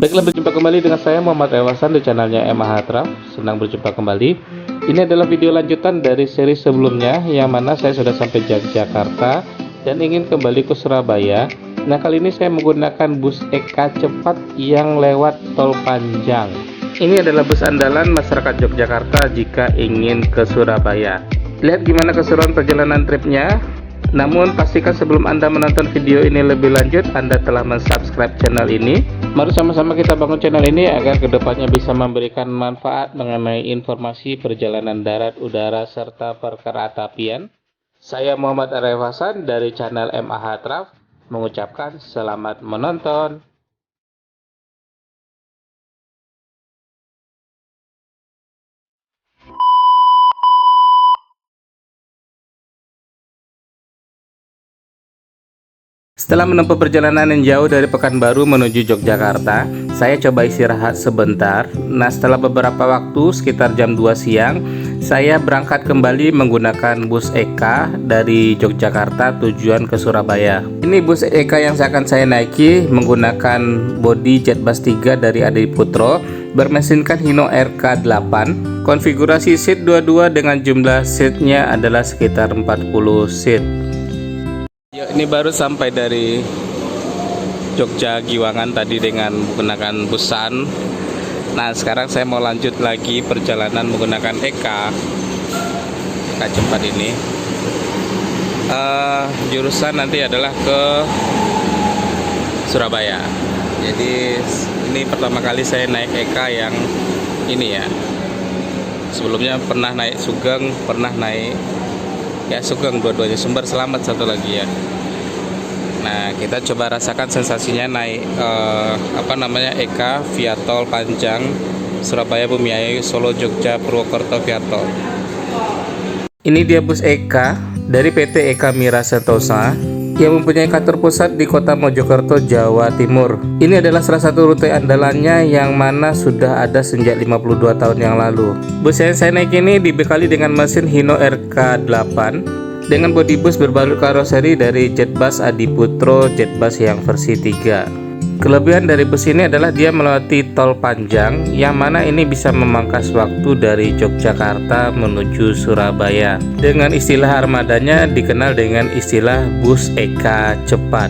Baiklah, berjumpa kembali dengan saya Muhammad Ewasan di channelnya Emahatraf. Senang berjumpa kembali. Ini adalah video lanjutan dari seri sebelumnya, yang mana saya sudah sampai Yogyakarta dan ingin kembali ke Surabaya. Nah, kali ini saya menggunakan bus EK cepat yang lewat tol Panjang. Ini adalah bus andalan masyarakat Yogyakarta jika ingin ke Surabaya. Lihat gimana keseruan perjalanan tripnya. Namun pastikan sebelum Anda menonton video ini lebih lanjut, Anda telah mensubscribe channel ini. Mari sama-sama kita bangun channel ini agar kedepannya bisa memberikan manfaat mengenai informasi perjalanan darat, udara, serta perkereta-apian. Saya Muhammad Arif Hasan dari channel MAH Traf mengucapkan selamat menonton. Setelah menempuh perjalanan yang jauh dari Pekanbaru menuju Yogyakarta, saya coba istirahat sebentar. Nah, setelah beberapa waktu, sekitar jam 2 siang, saya berangkat kembali menggunakan bus EK dari Yogyakarta tujuan ke Surabaya. Ini bus EK yang akan saya naiki menggunakan bodi Jetbus 3 dari Adiputro, bermesinkan Hino RK8. Konfigurasi seat 22 dengan jumlah seatnya adalah sekitar 40 seat. Ini baru sampai dari Jogja Giwangan tadi dengan menggunakan busan. Nah, sekarang saya mau lanjut lagi perjalanan menggunakan EK cepat ini. Jurusan nanti adalah ke Surabaya. Jadi ini pertama kali saya naik EK yang ini ya. Sebelumnya pernah naik Sugeng, pernah naik Sugeng, dua-duanya. Sumber Selamat satu lagi ya. Nah, kita coba rasakan sensasinya naik EK via tol Panjang Surabaya Bumiayu Solo Jogja Purwokerto via tol. Ini dia bus EK dari PT EK Mira Sentosa yang mempunyai kantor pusat di kota Mojokerto, Jawa Timur. Ini adalah salah satu rute andalannya yang mana sudah ada sejak 52 tahun yang lalu. Bus yang saya naik ini dibekali dengan mesin Hino RK8 dengan bodi bus berbalut karoseri dari Jetbus Adiputro Jetbus yang versi 3. Kelebihan dari bus ini adalah dia melewati tol Panjang, yang mana ini bisa memangkas waktu dari Yogyakarta menuju Surabaya. Dengan istilah armadanya dikenal dengan istilah bus EK cepat.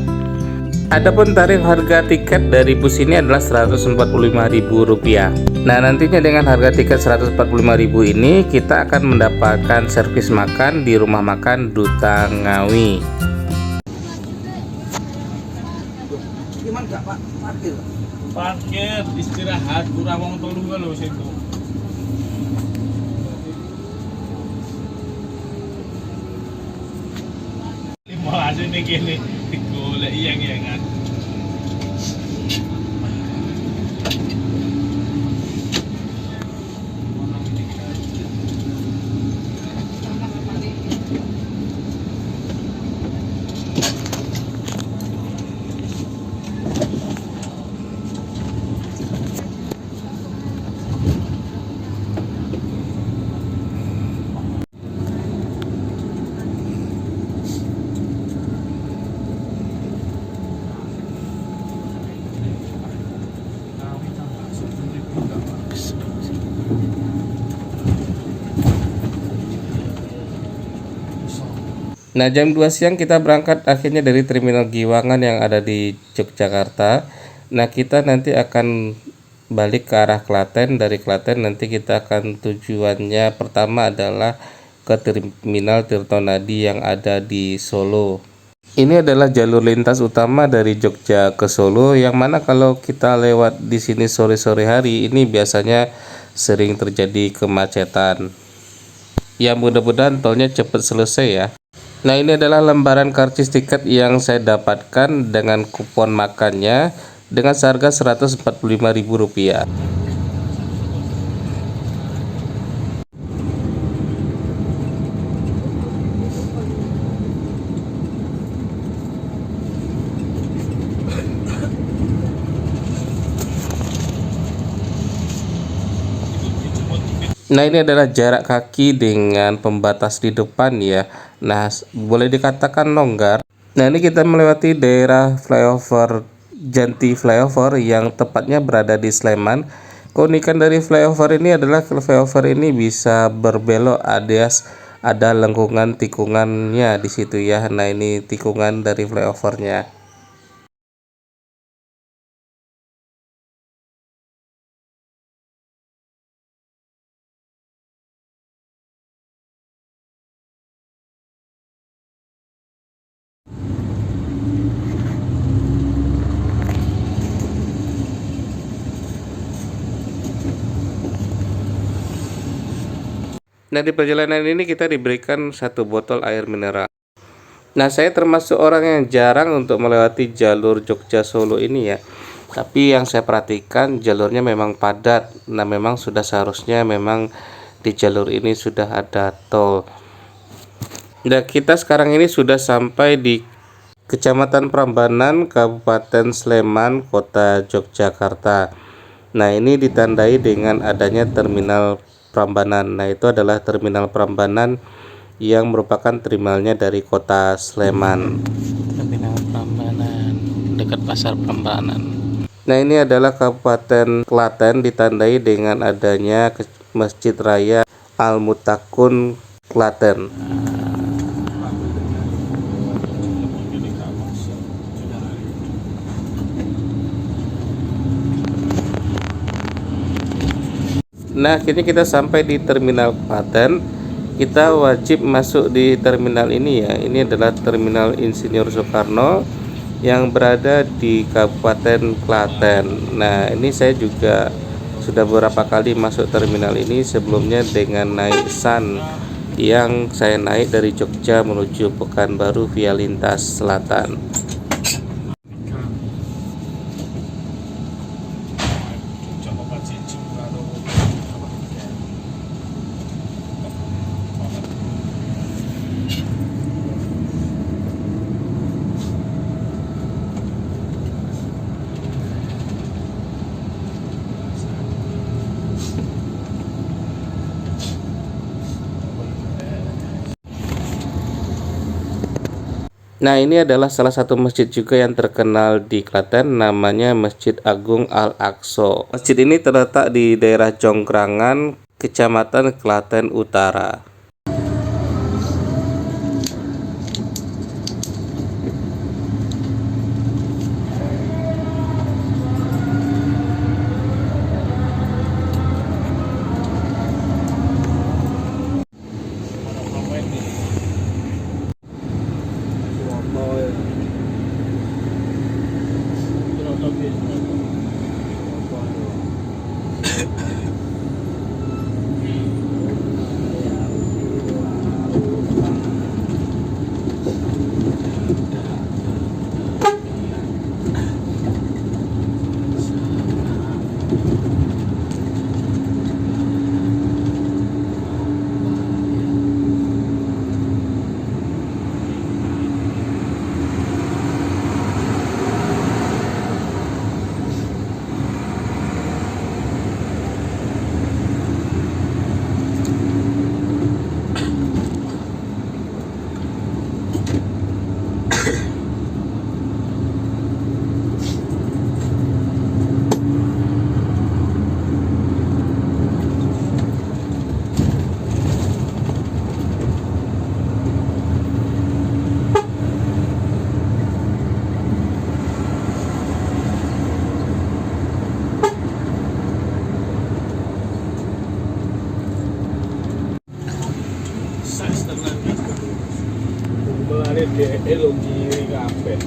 Adapun tarif harga tiket dari bus ini adalah Rp145.000. Nah, nantinya dengan harga tiket Rp145.000 ini kita akan mendapatkan servis makan di rumah makan Duta Ngawi. Gimana enggak Pak? Parkir? Parkir, istirahat, kurang wong telu lho situ. Lima aja nih gini, digolek iyang-iyangan. Nah, jam 2 siang kita berangkat akhirnya dari Terminal Giwangan yang ada di Yogyakarta. Nah, kita nanti akan balik ke arah Klaten. Dari Klaten nanti kita akan tujuannya pertama adalah ke Terminal Tirtonadi yang ada di Solo. Ini adalah jalur lintas utama dari Jogja ke Solo, yang mana kalau kita lewat di sini sore-sore hari ini biasanya sering terjadi kemacetan. Ya, mudah-mudahan tolnya cepat selesai ya. Nah, ini adalah lembaran karcis tiket yang saya dapatkan dengan kupon makannya dengan seharga Rp145.000. Nah, ini adalah jarak kaki dengan pembatas di depan ya. Nah, boleh dikatakan longgar. Nah, ini kita melewati daerah flyover Janti Flyover yang tepatnya berada di Sleman. Keunikan dari flyover ini adalah flyover ini bisa berbelok alias ada lengkungan tikungannya di situ ya. Nah, ini tikungan dari flyovernya. Nah, di perjalanan ini kita diberikan 1 botol air mineral. Nah, saya termasuk orang yang jarang untuk melewati jalur Jogja Solo ini ya. Tapi yang saya perhatikan jalurnya memang padat. Nah, memang sudah seharusnya memang di jalur ini sudah ada tol. Nah, kita sekarang ini sudah sampai di Kecamatan Prambanan, Kabupaten Sleman, Kota Yogyakarta. Nah, ini ditandai dengan adanya terminal Prambanan. Nah, itu adalah terminal Prambanan yang merupakan terminalnya dari Kota Sleman. Terminal Prambanan dekat Pasar Prambanan. Nah, ini adalah Kabupaten Klaten, ditandai dengan adanya Masjid Raya Al-Mutakun Klaten. Nah, akhirnya kita sampai di Terminal Klaten. Kita wajib masuk di terminal ini ya. Ini adalah Terminal Insinyur Soekarno yang berada di Kabupaten Klaten. Nah, ini saya juga sudah beberapa kali masuk terminal ini sebelumnya dengan naik SAN yang saya naik dari Jogja menuju Pekanbaru via lintas selatan. Nah, ini adalah salah satu masjid juga yang terkenal di Klaten, namanya Masjid Agung Al-Aqsa. Masjid ini terletak di daerah Jonggrangan, Kecamatan Klaten Utara. Elok kiri kabeh.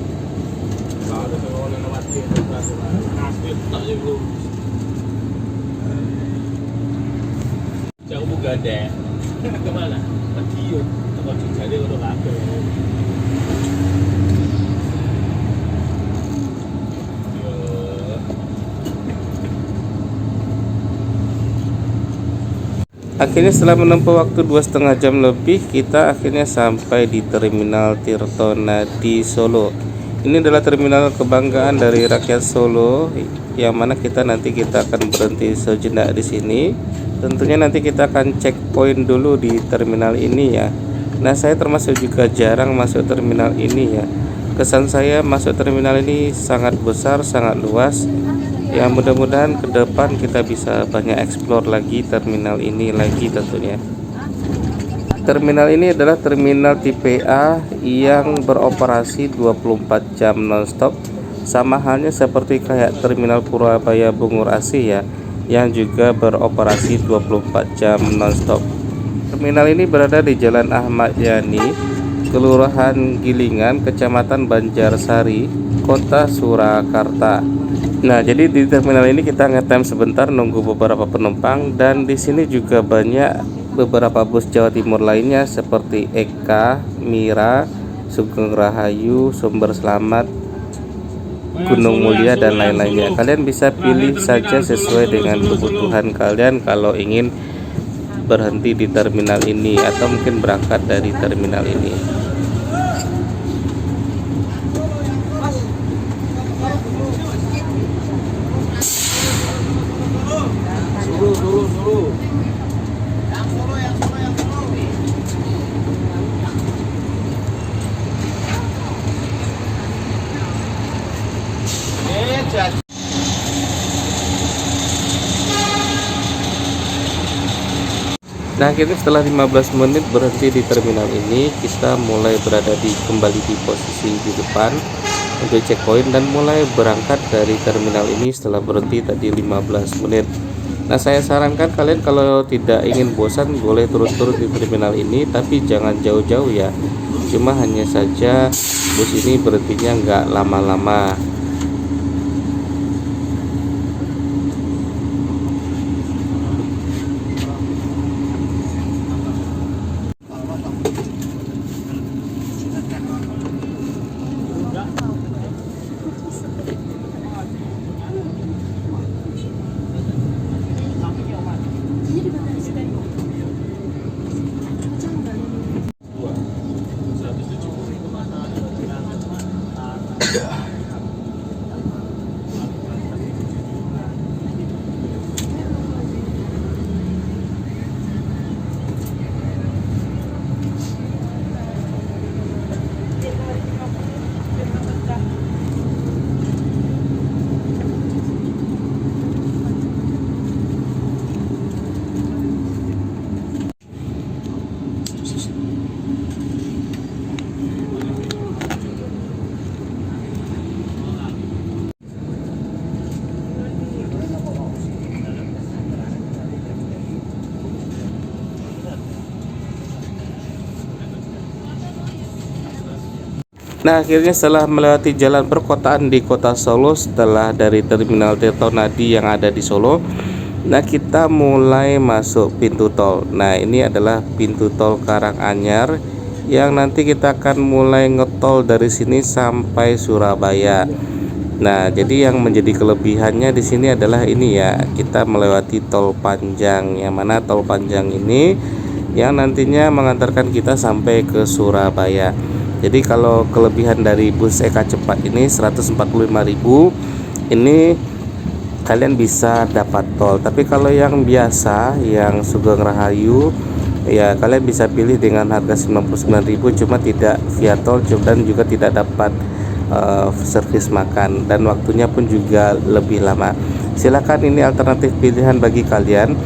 Kalau sekolah lewat kiri kabeh tak yo. Jauh buka deh. Kemana? Madiun. Tempat jadi orang kabeh. Akhirnya setelah menempuh waktu 2,5 jam lebih, kita akhirnya sampai di Terminal Tirtonadi Solo. Ini adalah terminal kebanggaan dari rakyat Solo, yang mana nanti kita akan berhenti sejenak di sini. Tentunya nanti kita akan checkpoint dulu di terminal ini ya. Nah, saya termasuk juga jarang masuk terminal ini ya. kesan saya masuk terminal ini sangat besar, sangat luas. Ya mudah-mudahan ke depan kita bisa banyak explore lagi terminal ini lagi tentunya. Terminal ini adalah terminal tipe A yang beroperasi 24 jam nonstop. Sama halnya seperti kayak terminal Purabaya Bungur Asih ya, yang juga beroperasi 24 jam nonstop. Terminal ini berada di Jalan Ahmad Yani, Kelurahan Gilingan, Kecamatan Banjarsari, Kota Surakarta. Nah, jadi di terminal ini kita ngetem sebentar nunggu beberapa penumpang, dan di sini juga banyak beberapa bus Jawa Timur lainnya seperti Eka, Mira, Sugeng Rahayu, Sumber Selamat, Gunung Mulia dan lain-lainnya. Kalian bisa pilih saja sesuai dengan kebutuhan kalian kalau ingin berhenti di terminal ini atau mungkin berangkat dari terminal ini. Suruh. Nah, akhirnya setelah 15 menit berhenti di terminal ini, kita mulai berada kembali di posisi di depan untuk checkpoint dan mulai berangkat dari terminal ini setelah berhenti tadi 15 menit. Nah, saya sarankan kalian kalau tidak ingin bosan boleh turun-turun di terminal ini, tapi jangan jauh-jauh ya. Cuma hanya saja bus ini berhentinya nggak lama-lama. Nah, akhirnya setelah melewati jalan perkotaan di kota Solo, setelah dari terminal Tirtonadi yang ada di Solo, nah kita mulai masuk pintu tol. Nah, ini adalah pintu tol Karanganyar yang nanti kita akan mulai ngetol dari sini sampai Surabaya. Nah, jadi yang menjadi kelebihannya di sini adalah ini ya, kita melewati tol panjang, yang mana tol panjang ini yang nantinya mengantarkan kita sampai ke Surabaya. Jadi kalau kelebihan dari bus Eka Cepat ini 145.000 ini kalian bisa dapat tol. Tapi kalau yang biasa yang Sugeng Rahayu ya kalian bisa pilih dengan harga 99.000 cuma tidak via tol dan juga tidak dapat servis makan dan waktunya pun juga lebih lama. Silakan, ini alternatif pilihan bagi kalian.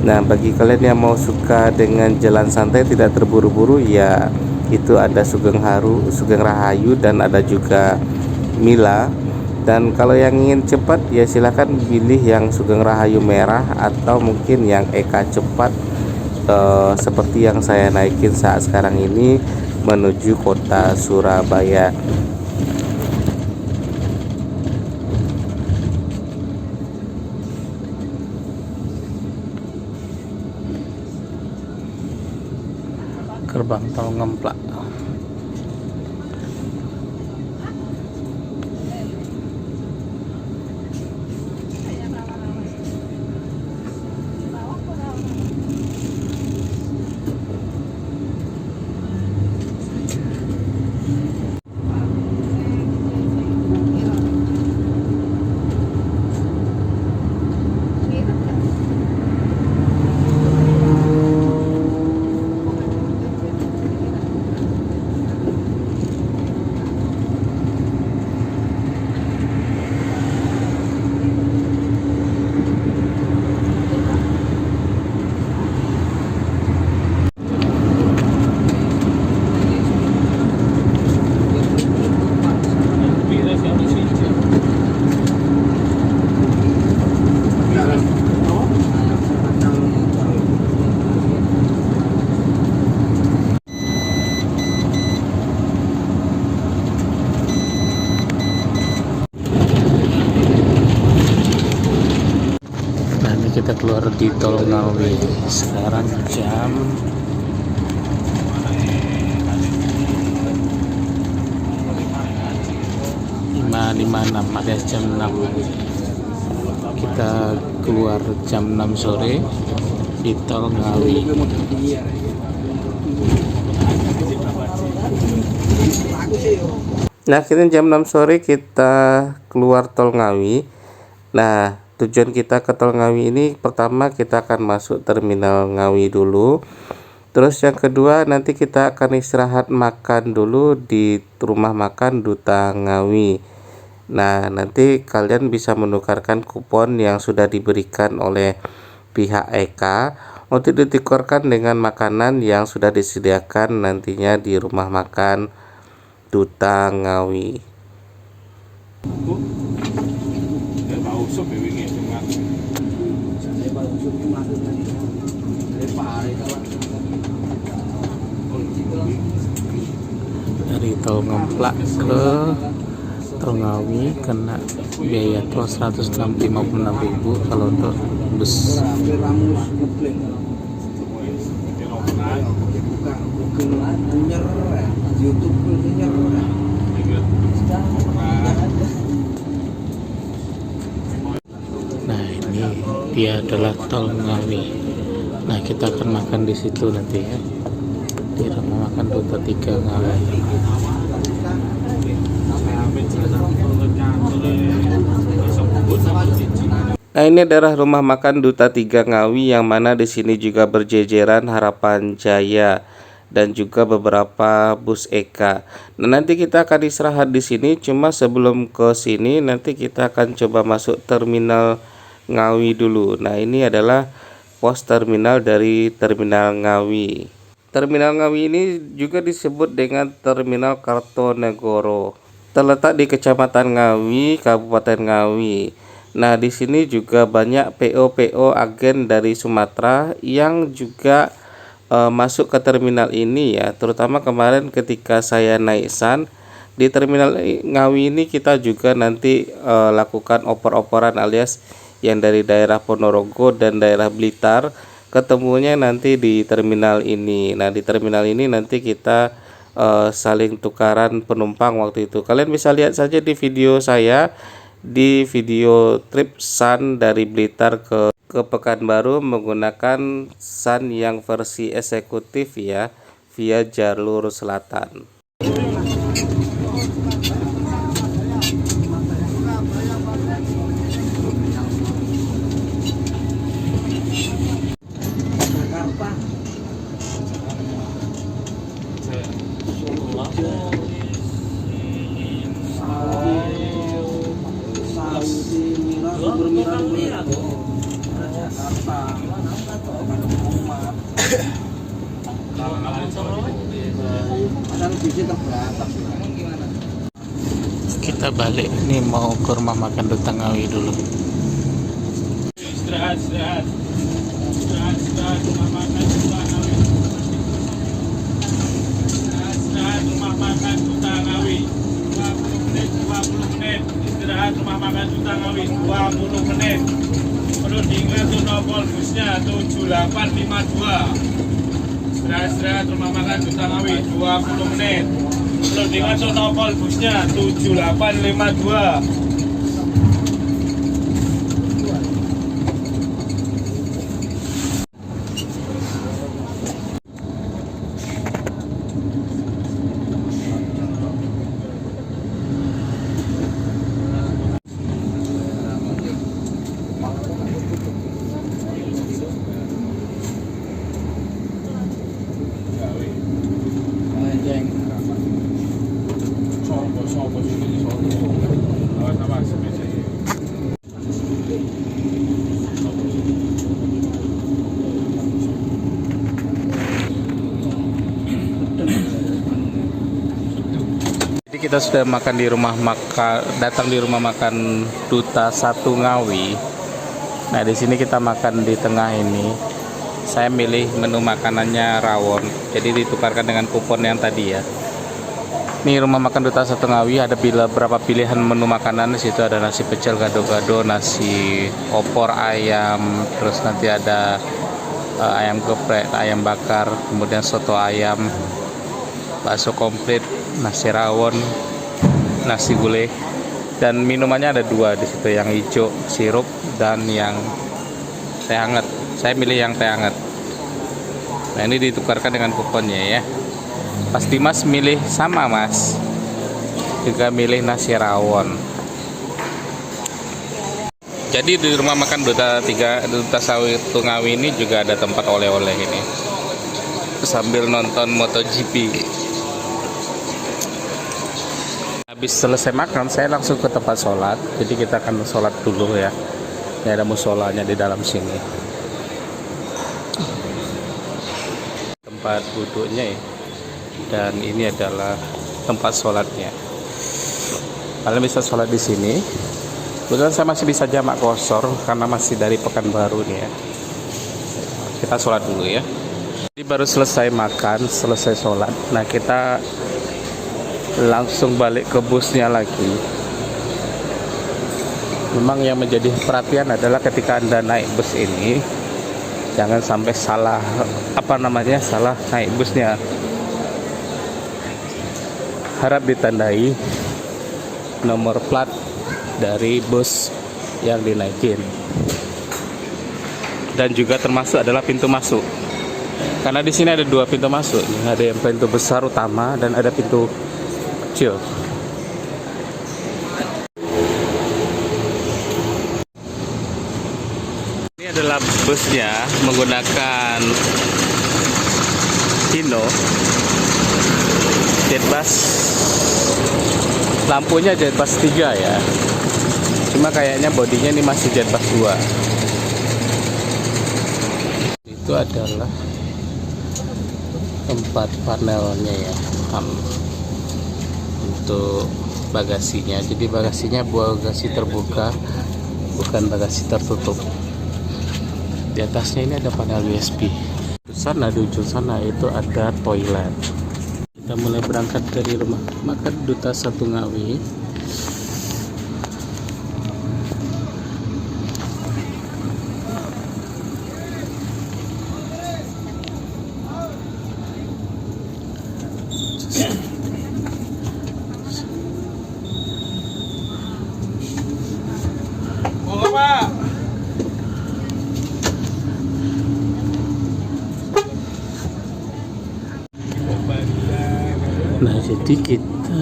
Nah, bagi kalian yang mau suka dengan jalan santai tidak terburu-buru ya itu ada Sugeng Rahayu dan ada juga Mila. Dan kalau yang ingin cepat ya silahkan pilih yang Sugeng Rahayu merah atau mungkin yang Eka Cepat seperti yang saya naikin saat sekarang ini menuju kota Surabaya. Gerbang tol Ngemplak. kita keluar di Tol Ngawi. Sekarang jam 5.56 alias jam 6. Kita keluar jam 6 sore di Tol Ngawi. Nah, akhirnya jam 6 sore kita keluar Tol Ngawi. Nah, tujuan kita ke Tol Ngawi ini, pertama kita akan masuk terminal Ngawi dulu. Terus yang kedua nanti kita akan istirahat makan dulu di rumah makan Duta Ngawi. Nah, nanti kalian bisa menukarkan kupon yang sudah diberikan oleh pihak EKA untuk ditukarkan dengan makanan yang sudah disediakan nantinya di rumah makan Duta Ngawi. Dari Tol Ngemplak ke Tol Ngawi kena biaya tol 156.000 kalau untuk bus. Nah, ini dia adalah Tol Ngawi. Nah, kita akan makan di situ nanti ya, di rumah makan Duta 3 Ngawi. Nah, ini adalah rumah makan Duta 3 Ngawi, yang mana di sini juga berjejeran Harapan Jaya dan juga beberapa bus EKA. Nah, nanti kita akan istirahat di sini. Cuma sebelum ke sini nanti kita akan coba masuk terminal Ngawi dulu. Nah, ini adalah pos terminal dari terminal Ngawi. Terminal Ngawi ini juga disebut dengan Terminal Kartonegoro. Terletak di Kecamatan Ngawi, Kabupaten Ngawi. Nah, di sini juga banyak PO-PO agen dari Sumatera yang juga masuk ke terminal ini ya. Terutama kemarin ketika saya naik SAN di terminal Ngawi ini, kita juga nanti lakukan opor-oporan alias yang dari daerah Ponorogo dan daerah Blitar, ketemunya nanti di terminal ini. Nah, di terminal ini nanti kita saling tukaran penumpang waktu itu. Kalian bisa lihat saja di video saya, di video trip SAN dari Blitar ke Pekanbaru menggunakan SAN yang versi eksekutif ya, via jalur selatan. Kita balik ini mau ke rumah makan Duta Ngawi dulu. Istirahat rumah makan Duta Ngawi. Istirahat rumah makan Duta Ngawi. 20 menit. Istirahat rumah makan Duta Ngawi 20 menit. Perlu diingat tuh nomor busnya 7852. Istirahat rumah makan Duta Ngawi 20 menit. Perlu diingat tuh nomor busnya 7852. Jadi kita sudah makan di rumah makan, datang di rumah makan Duta 1 Ngawi. Nah, di sini kita makan di tengah ini. Saya milih menu makanannya rawon, jadi ditukarkan dengan kupon yang tadi ya. Ini rumah makan Duta Satu Ngawi, ada beberapa pilihan menu makanan. Di situ ada nasi pecel gado-gado, nasi opor ayam, terus nanti ada ayam geprek, ayam bakar, kemudian soto ayam, bakso komplit, nasi rawon, nasi gulai, dan minumannya ada dua di situ, yang hijau sirup dan yang teh hangat. Saya milih yang teh hangat. Nah, ini ditukarkan dengan kuponnya ya. Pas Dimas milih sama Mas, juga milih nasi rawon. Jadi di rumah makan Duta Satu Ngawi ini juga ada tempat oleh-oleh ini, sambil nonton MotoGP. Habis selesai makan, saya langsung ke tempat sholat. Jadi kita akan sholat dulu ya. Ini ada musolanya di dalam sini, tempat duduknya ya. Dan ini adalah tempat sholatnya. Kalian bisa sholat di sini. Kebetulan saya masih bisa jamak qashar karena masih dari Pekanbaru nih ya. Kita sholat dulu ya. Jadi baru selesai makan, selesai sholat. Nah, kita langsung balik ke busnya lagi. Memang yang menjadi perhatian adalah ketika Anda naik bus ini, jangan sampai salah salah naik busnya. Harap ditandai nomor plat dari bus yang dinaikin, dan juga termasuk adalah pintu masuk, karena di sini ada dua pintu masuk. Ada yang pintu besar utama dan ada pintu kecil. Ini adalah busnya menggunakan Hino Jetbus. Lampunya Jetbus 3 ya. Cuma kayaknya bodinya ini masih Jetbus 2. Itu adalah tempat panelnya ya. Untuk bagasinya. Jadi bagasinya bagasi terbuka, bukan bagasi tertutup. Di atasnya ini ada panel USB. Di sana, di ujung sana itu ada toilet. Kita mulai berangkat dari rumah makan Duta Satu Ngawi. Monggo, Pak. Nah, jadi kita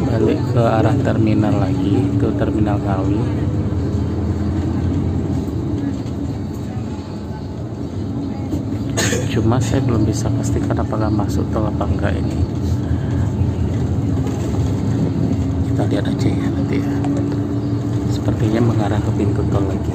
balik ke arah terminal lagi, ke terminal Ngawi. Cuma saya belum bisa pastikan apakah masuk tol apa enggak ini. Kita lihat aja ya nanti ya. Sepertinya mengarah ke pintu tol lagi.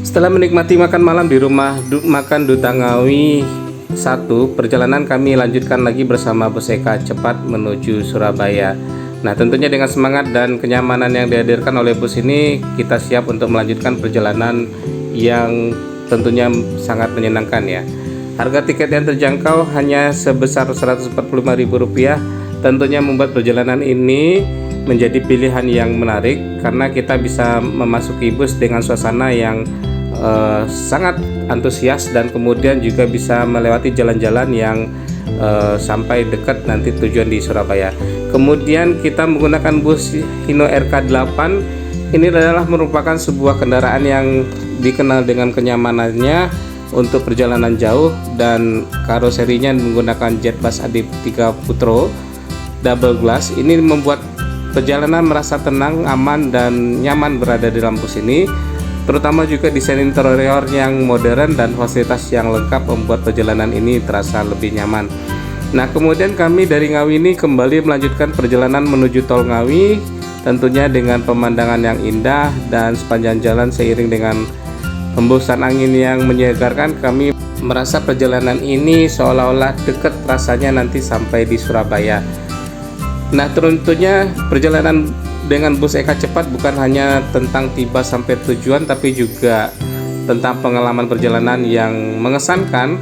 Setelah menikmati makan malam di rumah makan Duta Ngawi 1, perjalanan kami lanjutkan lagi bersama bus Eka cepat menuju Surabaya. Nah, tentunya dengan semangat dan kenyamanan yang dihadirkan oleh bus ini, kita siap untuk melanjutkan perjalanan yang tentunya sangat menyenangkan ya. Harga tiket yang terjangkau hanya sebesar Rp145.000, tentunya membuat perjalanan ini menjadi pilihan yang menarik karena kita bisa memasuki bus dengan suasana yang sangat antusias, dan kemudian juga bisa melewati jalan-jalan yang sampai dekat nanti tujuan di Surabaya. Kemudian kita menggunakan bus Hino RK8. Ini adalah merupakan sebuah kendaraan yang dikenal dengan kenyamanannya untuk perjalanan jauh, dan karoserinya menggunakan Jetbus Adib 3 Putro double glass. Ini membuat perjalanan merasa tenang, aman, dan nyaman berada di dalam bus ini. Terutama juga desain interior yang modern dan fasilitas yang lengkap membuat perjalanan ini terasa lebih nyaman. Nah, kemudian kami dari Ngawi ini kembali melanjutkan perjalanan menuju tol Ngawi, tentunya dengan pemandangan yang indah, dan sepanjang jalan seiring dengan hembusan angin yang menyegarkan, kami merasa perjalanan ini seolah-olah dekat rasanya nanti sampai di Surabaya. Nah, tentunya perjalanan dengan bus Eka Cepat bukan hanya tentang tiba sampai tujuan, tapi juga tentang pengalaman perjalanan yang mengesankan.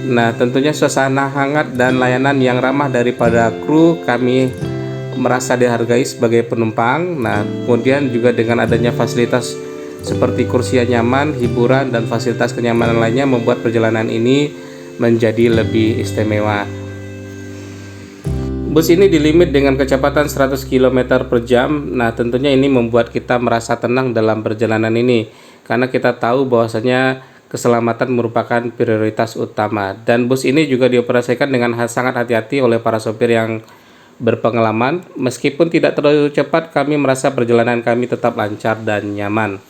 Nah, tentunya suasana hangat dan layanan yang ramah daripada kru, kami merasa dihargai sebagai penumpang. Nah, kemudian juga dengan adanya fasilitas seperti kursi yang nyaman, hiburan, dan fasilitas kenyamanan lainnya membuat perjalanan ini menjadi lebih istimewa. Bus ini dilimit dengan kecepatan 100 km per jam. Nah, tentunya ini membuat kita merasa tenang dalam perjalanan ini, karena kita tahu bahwasanya keselamatan merupakan prioritas utama. Dan bus ini juga dioperasikan dengan sangat hati-hati oleh para sopir yang berpengalaman. Meskipun tidak terlalu cepat, kami merasa perjalanan kami tetap lancar dan nyaman.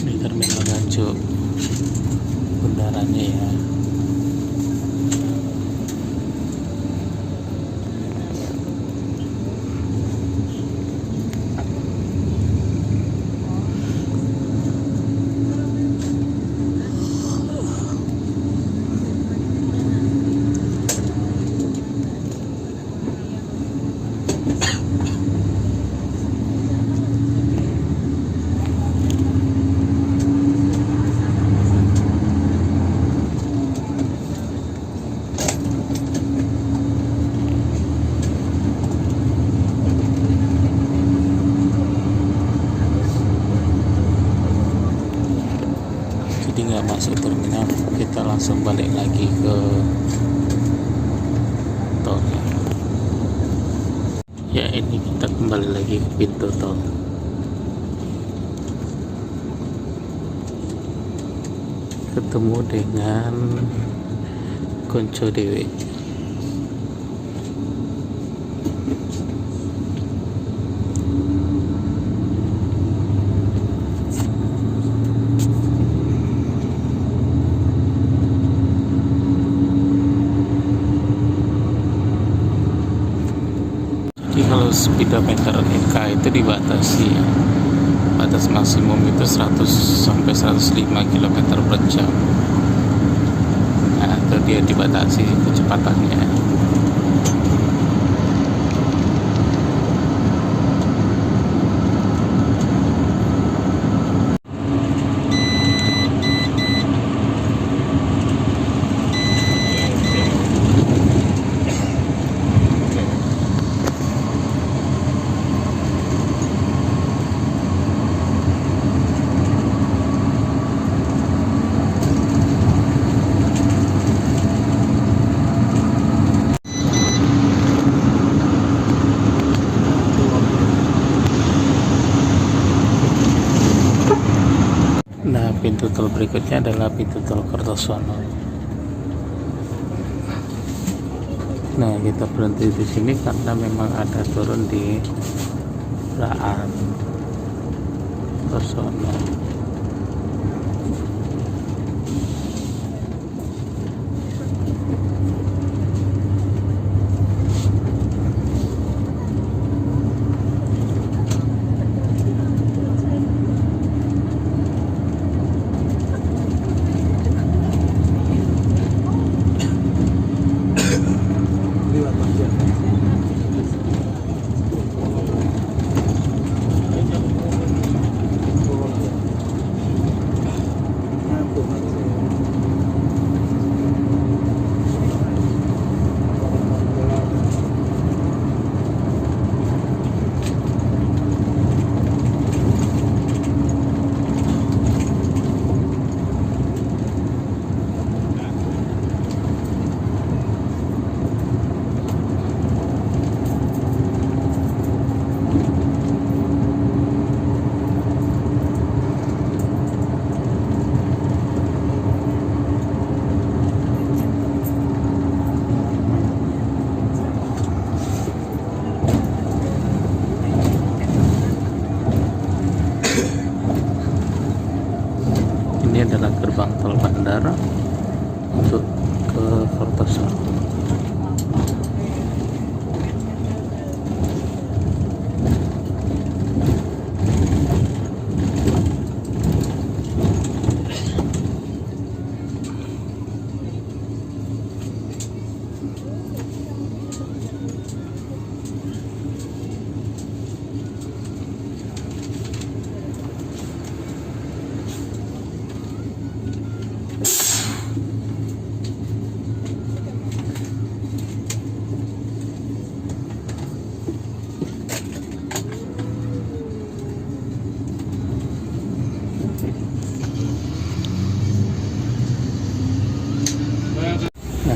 Di Terminal Ganjuk bundarannya ya. Jadi nggak masuk terminal, kita langsung balik lagi ke tol. Ya, ini kita kembali lagi ke pintu tol. Ketemu dengan Konco Dewi. Jadi kalau speedometer EK itu dibatasi ya. Batas maksimum itu 100 sampai 105 km per jam. Nah, itu dia dibatasi kecepatannya. Nah, pintu tol berikutnya adalah pintu tol Kertosono. Nah, kita berhenti di sini karena memang ada turun di Raan Kertosono.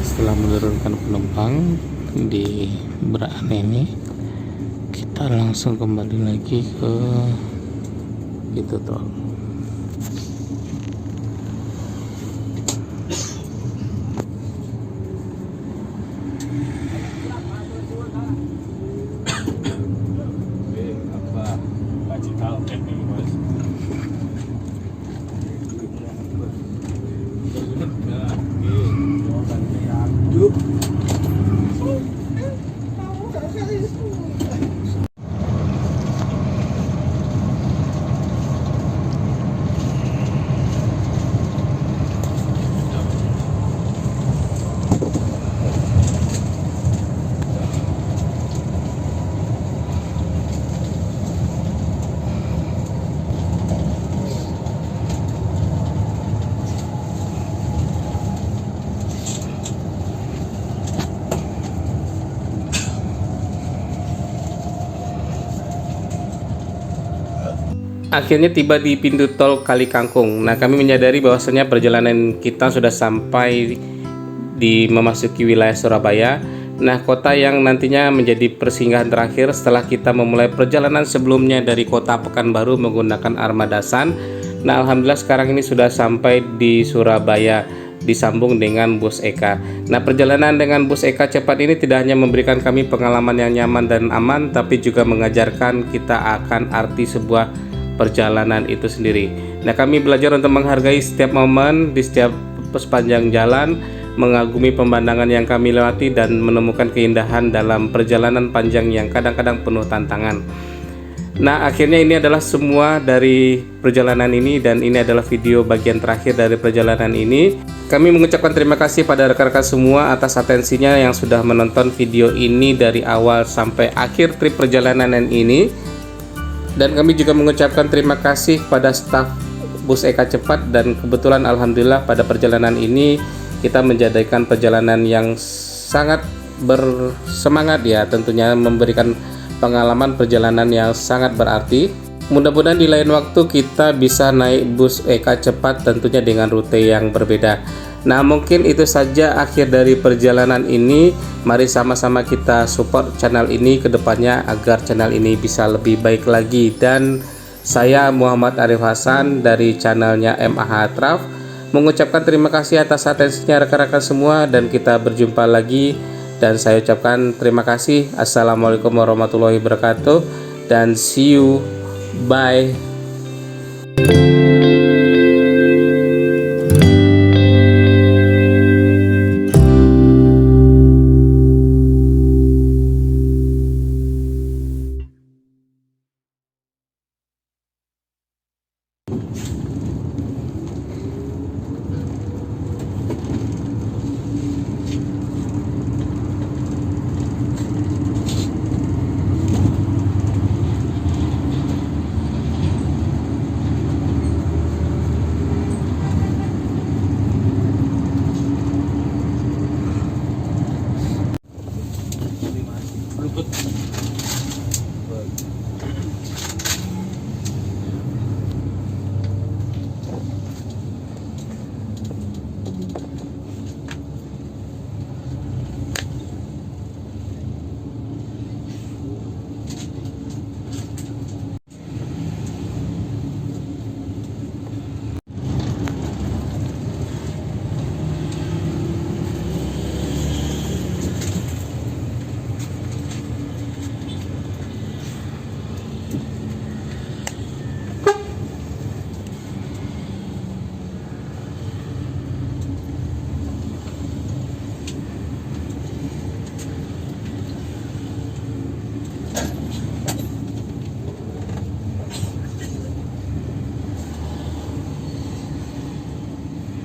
setelah menurunkan penumpang di Beraan ini, kita langsung kembali lagi ke pintu tol. Apa? Kasih tahu teknik Mas. Yuk. Akhirnya tiba di pintu tol Kali Kangkung. Nah, kami menyadari bahwasanya perjalanan kita sudah sampai di memasuki wilayah Surabaya. Nah, kota yang nantinya menjadi persinggahan terakhir setelah kita memulai perjalanan sebelumnya dari kota Pekanbaru menggunakan armada Sun. Nah, alhamdulillah sekarang ini sudah sampai di Surabaya disambung dengan bus Eka. Nah, perjalanan dengan bus Eka cepat ini tidak hanya memberikan kami pengalaman yang nyaman dan aman, tapi juga mengajarkan kita akan arti sebuah perjalanan itu sendiri. Nah, kami belajar untuk menghargai setiap momen di setiap sepanjang jalan, mengagumi pemandangan yang kami lewati, dan menemukan keindahan dalam perjalanan panjang yang kadang-kadang penuh tantangan. Nah, akhirnya ini adalah semua dari perjalanan ini, dan ini adalah video bagian terakhir dari perjalanan ini. Kami mengucapkan terima kasih pada rekan-rekan semua atas atensinya yang sudah menonton video ini dari awal sampai akhir trip perjalanan ini. Dan kami juga mengucapkan terima kasih kepada staf bus Eka Cepat, dan kebetulan alhamdulillah pada perjalanan ini kita menjadikan perjalanan yang sangat bersemangat ya, tentunya memberikan pengalaman perjalanan yang sangat berarti. Mudah-mudahan di lain waktu kita bisa naik bus Eka Cepat tentunya dengan rute yang berbeda. Nah, mungkin itu saja akhir dari perjalanan ini. Mari sama-sama kita support channel ini ke depannya agar channel ini bisa lebih baik lagi. Dan saya Muhammad Arif Hasan dari channelnya MAH Traf mengucapkan terima kasih atas atensinya rekan-rekan semua, dan kita berjumpa lagi. Dan saya ucapkan terima kasih. Assalamualaikum warahmatullahi wabarakatuh, dan see you. Bye.